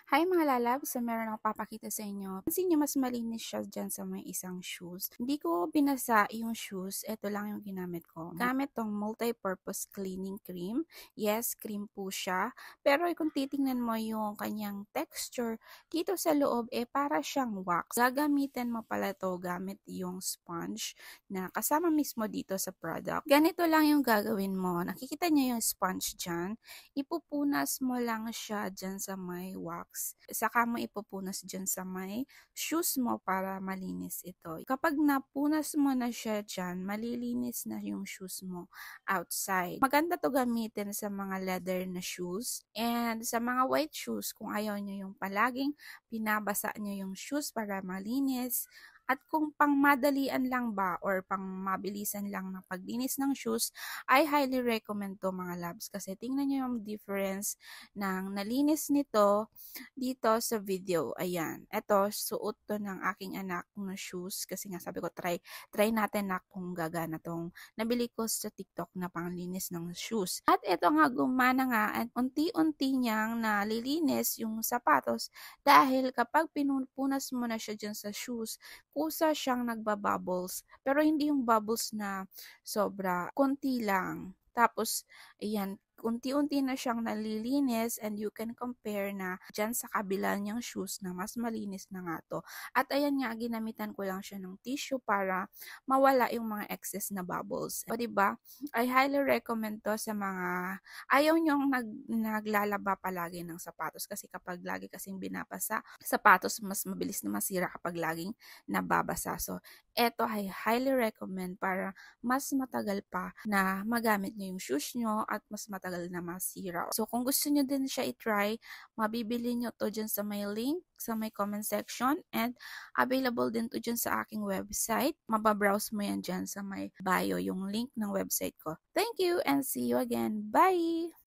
Hi mga lalabs, so meron akong papakita sa inyo. Pansin nyo mas malinis siya dyan sa may isang shoes. Hindi ko binasa yung shoes, ito lang yung ginamit ko. Gamit tong multi-purpose cleaning cream. Yes, cream po siya. Pero kung titingnan mo yung kanyang texture, dito sa loob para siyang wax. Gagamitin mo pala to gamit yung sponge na kasama mismo dito sa product. Ganito lang yung gagawin mo. Nakikita nyo yung sponge dyan. Ipupunas mo lang siya dyan sa may wax. Saka mo ipupunas dyan sa may shoes mo para malinis ito. Kapag napunas mo na siya dyan, malilinis na yung shoes mo outside. Maganda to gamitin sa mga leather na shoes and sa mga white shoes kung ayaw nyo yung palaging pinabasa nyo yung shoes para malinis. At kung pang madalian lang ba or pang mabilisan lang na paglinis ng shoes, I highly recommend to mga labs kasi tingnan nyo yung difference ng nalinis nito dito sa video. Ayan, eto suot to ng aking anak na shoes kasi nga sabi ko try natin na kung gagana tong nabili ko sa TikTok na panglinis ng shoes. At eto nga gumana nga at unti-unti niyang nalilinis yung sapatos dahil kapag pinupunas mo na siya dyan sa shoes, kusa siyang nagbabubbles. Pero hindi yung bubbles na sobra, konti lang. Tapos, ayan, unti-unti na siyang nalilinis and you can compare na dyan sa kabila niyang shoes na mas malinis na nga to. At ayan nga, ginamitan ko lang siya ng tissue para mawala yung mga excess na bubbles. O diba? I highly recommend to sa mga ayaw niyong naglalaba palagi ng sapatos kasi kapag lagi kasing binabasa, sapatos mas mabilis na masira kapag laging nababasa. So, eto I highly recommend para mas matagal pa na magamit nyo yung shoes nyo at mas matagal na masira. So, kung gusto nyo din siya i-try, mabibili nyo to dyan sa may link, sa may comment section, and available din to dyan sa aking website. Mababrowse mo yan dyan sa may bio, yung link ng website ko. Thank you and see you again. Bye!